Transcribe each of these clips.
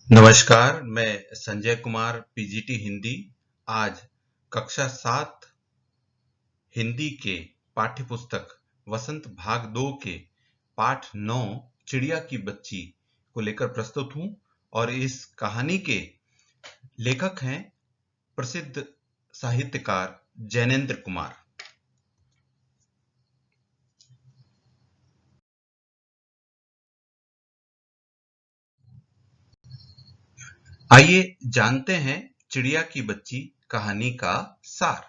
नमस्कार, मैं संजय कुमार पीजीटी हिंदी। आज कक्षा 7 हिंदी के पाठ्य पुस्तक वसंत भाग 2 के पाठ 9 चिड़िया की बच्ची को लेकर प्रस्तुत हूं और इस कहानी के लेखक हैं प्रसिद्ध साहित्यकार जैनेन्द्र कुमार। आइए जानते हैं चिड़िया की बच्ची कहानी का सार।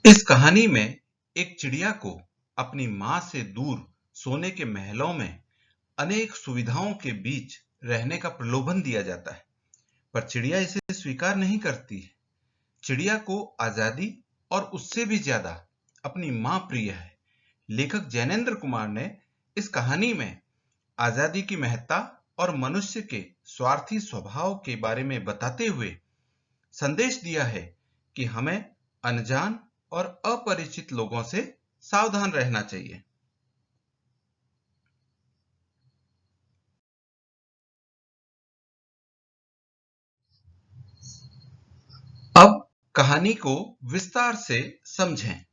इस कहानी में एक चिड़िया को अपनी मां से दूर सोने के महलों में अनेक सुविधाओं के बीच रहने का प्रलोभन दिया जाता है, पर चिड़िया इसे स्वीकार नहीं करती है। चिड़िया को आजादी और उससे भी ज्यादा अपनी मां प्रिय है। लेखक जैनेन्द्र कुमार ने इस कहानी में आजादी की महत्ता और मनुष्य के स्वार्थी स्वभाव के बारे में बताते हुए संदेश दिया है कि हमें अनजान और अपरिचित लोगों से सावधान रहना चाहिए। अब कहानी को विस्तार से समझें।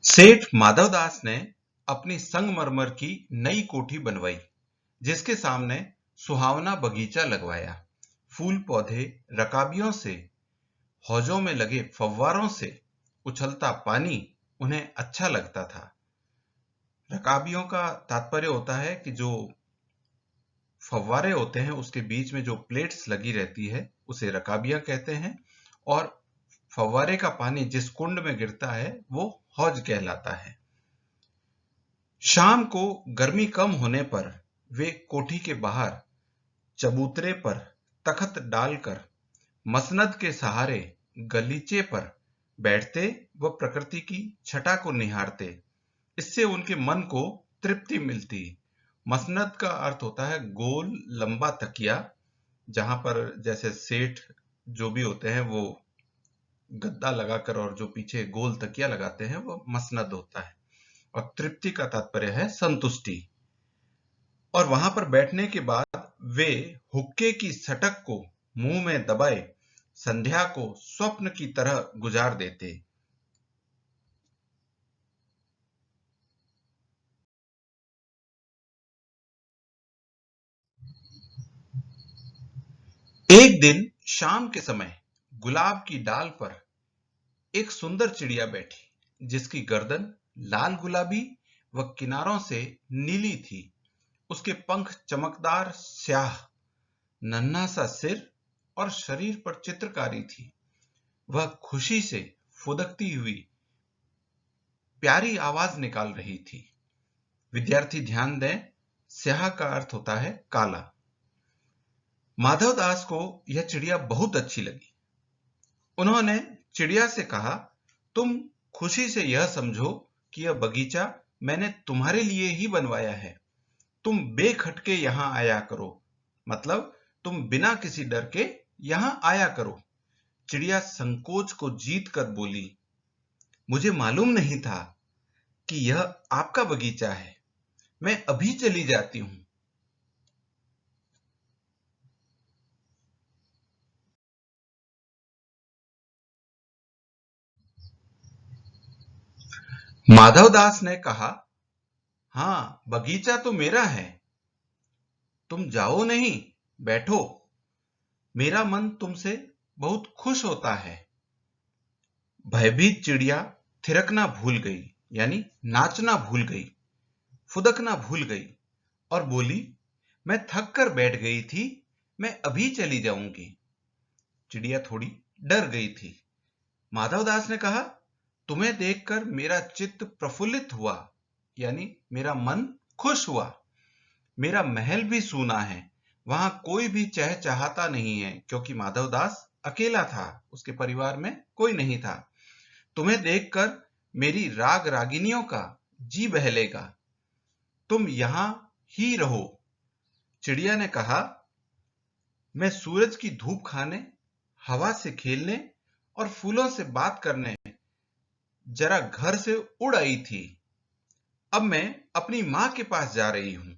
सेठ माधवदास ने अपनी संगमरमर की नई कोठी बनवाई, जिसके सामने सुहावना बगीचा लगवाया। फूल पौधे, रकाबियों से, हौजों में लगे फव्वारों से उछलता पानी उन्हें अच्छा लगता था। रकाबियों का तात्पर्य होता है कि जो फव्वारे होते हैं उसके बीच में जो प्लेट्स लगी रहती है उसे रकाबियां कहते हैं, और फव्वारे का पानी जिस कुंड में गिरता है वो हौज कहलाता है। शाम को गर्मी कम होने पर वे कोठी के बाहर चबूतरे पर तख्त डालकर मसनद के सहारे गलीचे पर बैठते व प्रकृति की छटा को निहारते। इससे उनके मन को तृप्ति मिलती। मसनद का अर्थ होता है गोल लंबा तकिया, जहां पर जैसे सेठ जो भी होते हैं वो गद्दा लगाकर और जो पीछे गोल तकिया लगाते हैं वो मसनद होता है। और तृप्ति का तात्पर्य है संतुष्टि। और वहां पर बैठने के बाद वे हुक्के की सटक को मुंह में दबाए संध्या को स्वप्न की तरह गुजार देते। एक दिन शाम के समय गुलाब की डाल पर एक सुंदर चिड़िया बैठी, जिसकी गर्दन लाल गुलाबी व किनारों से नीली थी। उसके पंख चमकदार स्याह, नन्हा सा सिर और शरीर पर चित्रकारी थी। वह खुशी से फुदकती हुई प्यारी आवाज निकाल रही थी। विद्यार्थी ध्यान दें, स्याह का अर्थ होता है काला। माधवदास को यह चिड़िया बहुत अच्छी लगी। उन्होंने चिड़िया से कहा, तुम खुशी से यह समझो कि यह बगीचा मैंने तुम्हारे लिए ही बनवाया है। तुम बेखटके यहां आया करो, मतलब तुम बिना किसी डर के यहां आया करो। चिड़िया संकोच को जीत कर बोली, मुझे मालूम नहीं था कि यह आपका बगीचा है। मैं अभी चली जाती हूं। माधवदास ने कहा, हाँ, बगीचा तो मेरा है। तुम जाओ नहीं, बैठो। मेरा मन तुमसे बहुत खुश होता है। भयभीत चिड़िया थिरकना भूल गई, यानी नाचना भूल गई, फुदकना भूल गई और बोली, मैं थक कर बैठ गई थी, मैं अभी चली जाऊंगी। चिड़िया थोड़ी डर गई थी। माधवदास ने कहा, तुम्हें देखकर मेरा चित्त प्रफुल्लित हुआ, यानी मेरा मन खुश हुआ। मेरा महल भी सूना है, वहां कोई भी चहचहाता नहीं है, क्योंकि माधवदास अकेला था, उसके परिवार में कोई नहीं था। तुम्हें देखकर मेरी राग रागिनियों का जी बहलेगा। तुम यहां ही रहो। चिड़िया ने कहा, मैं सूरज की धूप खाने, हवा से खेलने और फूलों से बात करने जरा घर से उड़ आई थी। अब मैं अपनी मां के पास जा रही हूं।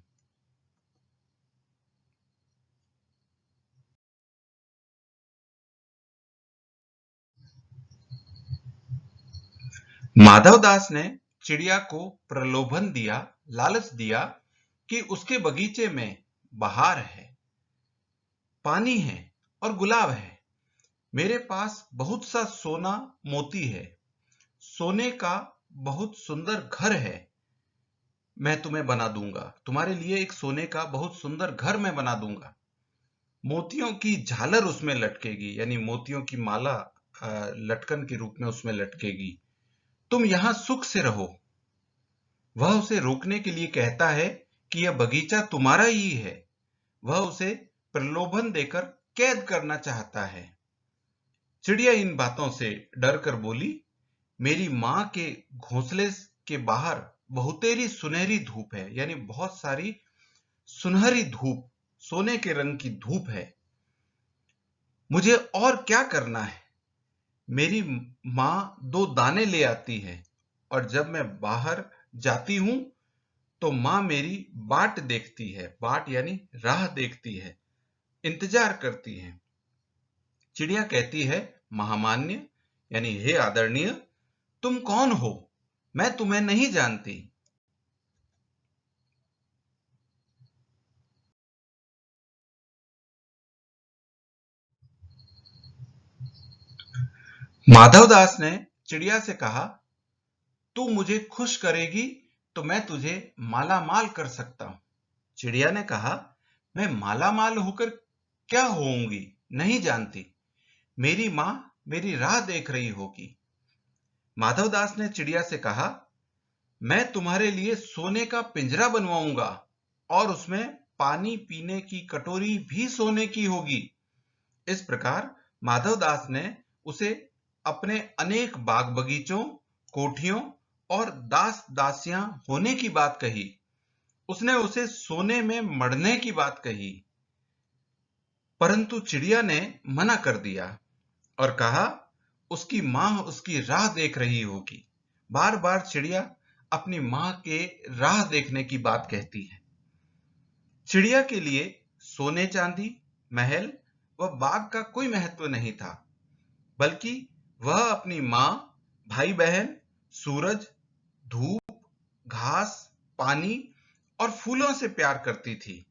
माधवदास ने चिड़िया को प्रलोभन दिया, लालच दिया कि उसके बगीचे में बहार है, पानी है और गुलाब है। मेरे पास बहुत सा सोना मोती है, सोने का बहुत सुंदर घर है। मैं तुम्हें बना दूंगा, तुम्हारे लिए एक सोने का बहुत सुंदर घर मैं बना दूंगा। मोतियों की झालर उसमें लटकेगी, यानी मोतियों की माला लटकन के रूप में उसमें लटकेगी। तुम यहां सुख से रहो। वह उसे रोकने के लिए कहता है कि यह बगीचा तुम्हारा ही है। वह उसे प्रलोभन देकर कैद करना चाहता है। चिड़िया इन बातों से डर कर बोली, मेरी मां के घोंसले के बाहर बहुतेरी सुनहरी धूप है, यानी बहुत सारी सुनहरी धूप, सोने के रंग की धूप है। मुझे और क्या करना है? मेरी मां दो दाने ले आती है और जब मैं बाहर जाती हूं तो मां मेरी बाट देखती है। बाट यानी राह देखती है, इंतजार करती है। चिड़िया कहती है, महामान्य यानी हे आदरणीय, तुम कौन हो? मैं तुम्हें नहीं जानती। माधवदास ने चिड़िया से कहा, तू मुझे खुश करेगी तो मैं तुझे माला माल कर सकता हूं। चिड़िया ने कहा, मैं माला माल होकर क्या होऊंगी? नहीं जानती। मेरी मां मेरी राह देख रही होगी। माधवदास ने चिड़िया से कहा, मैं तुम्हारे लिए सोने का पिंजरा बनवाऊंगा और उसमें पानी पीने की कटोरी भी सोने की होगी। इस प्रकार माधवदास ने उसे अपने अनेक बाग बगीचों, कोठियों और दास दासियां होने की बात कही। उसने उसे सोने में मढ़ने की बात कही, परंतु चिड़िया ने मना कर दिया और कहा, उसकी मां उसकी राह देख रही होगी। बार बार चिड़िया अपनी मां के राह देखने की बात कहती है। चिड़िया के लिए सोने चांदी, महल व बाग का कोई महत्व नहीं था, बल्कि वह अपनी मां, भाई बहन, सूरज, धूप, घास, पानी और फूलों से प्यार करती थी।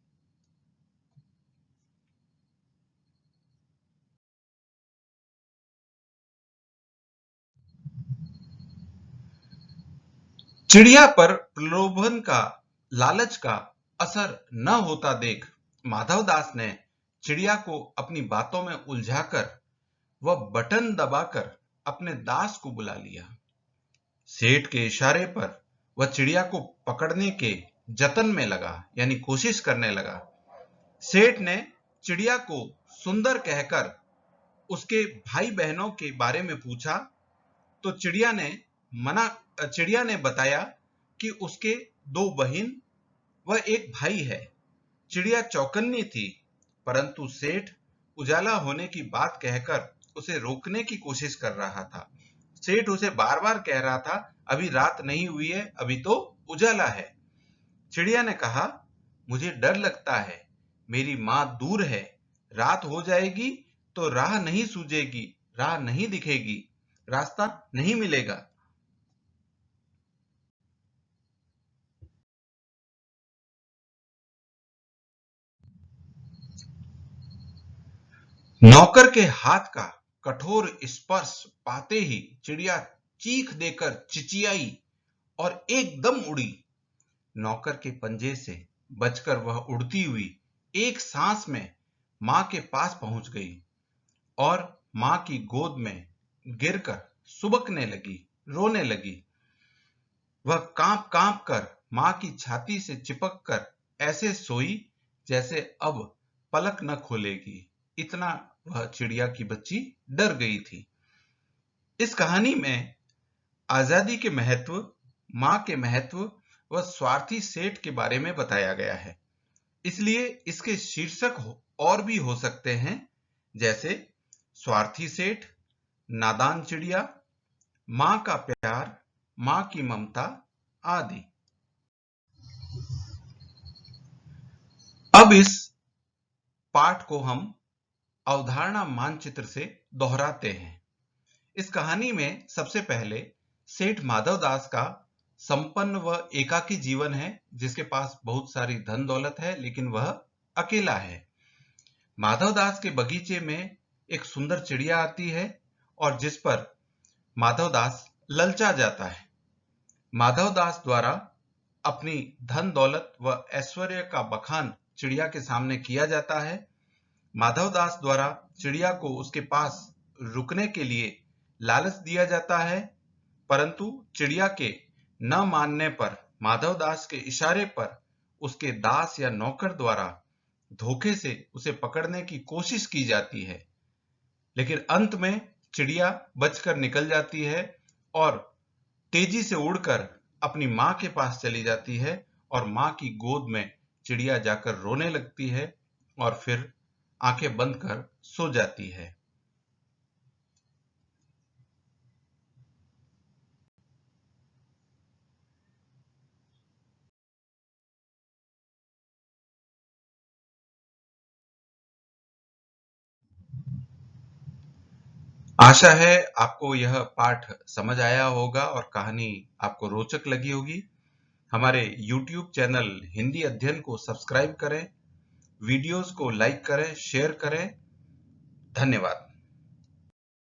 चिड़िया पर प्रलोभन का, लालच का असर न होता देख माधवदास ने चिड़िया को अपनी बातों में उलझाकर वह बटन दबाकर अपने दास को बुला लिया। सेठ के इशारे पर वह चिड़िया को पकड़ने के जतन में लगा, यानी कोशिश करने लगा। सेठ ने चिड़िया को सुंदर कहकर उसके भाई बहनों के बारे में पूछा तो मना चिड़िया ने बताया कि उसके दो बहन व एक भाई है। चिड़िया चौकन्नी थी, परंतु सेठ उजाला होने की बात कहकर उसे रोकने की कोशिश कर रहा था। सेठ उसे बार बार कह रहा था, अभी रात नहीं हुई है, अभी तो उजाला है। चिड़िया ने कहा, मुझे डर लगता है, मेरी मां दूर है, रात हो जाएगी तो राह नहीं सूझेगी, राह नहीं दिखेगी, रास्ता नहीं मिलेगा। नौकर के हाथ का कठोर स्पर्श पाते ही चिड़िया चीख देकर चिचियाई और एकदम उड़ी। नौकर के पंजे से बचकर वह उड़ती हुई एक सांस में मां के पास पहुंच गई और मां की गोद में गिरकर सुबकने लगी, रोने लगी। वह कांप कांप कर मां की छाती से चिपक कर ऐसे सोई जैसे अब पलक न खोलेगी। इतना वह चिड़िया की बच्ची डर गई थी। इस कहानी में आजादी के महत्व, मां के महत्व व स्वार्थी सेठ के बारे में बताया गया है। इसलिए इसके शीर्षक और भी हो सकते हैं, जैसे स्वार्थी सेठ, नादान चिड़िया, मां का प्यार, मां की ममता आदि। अब इस पाठ को हम अवधारणा मानचित्र से दोहराते हैं। इस कहानी में सबसे पहले सेठ माधवदास का संपन्न व एकाकी जीवन है, जिसके पास बहुत सारी धन दौलत है, लेकिन वह अकेला है। माधवदास के बगीचे में एक सुंदर चिड़िया आती है और जिस पर माधवदास ललचा जाता है। माधवदास द्वारा अपनी धन दौलत व ऐश्वर्य का बखान चिड़िया के सामने किया जाता है। माधवदास द्वारा चिड़िया को उसके पास रुकने के लिए लालच दिया जाता है, परंतु चिड़िया के न मानने पर माधवदास के इशारे पर उसके दास या नौकर द्वारा धोखे से उसे पकड़ने की कोशिश की जाती है, लेकिन अंत में चिड़िया बचकर निकल जाती है और तेजी से उड़कर अपनी मां के पास चली जाती है और मां की गोद में चिड़िया जाकर रोने लगती है और फिर आंखें बंद कर सो जाती है। आशा है आपको यह पाठ समझ आया होगा और कहानी आपको रोचक लगी होगी। हमारे YouTube चैनल हिंदी अध्ययन को सब्सक्राइब करें, वीडियोस को लाइक करें, शेयर करें। धन्यवाद।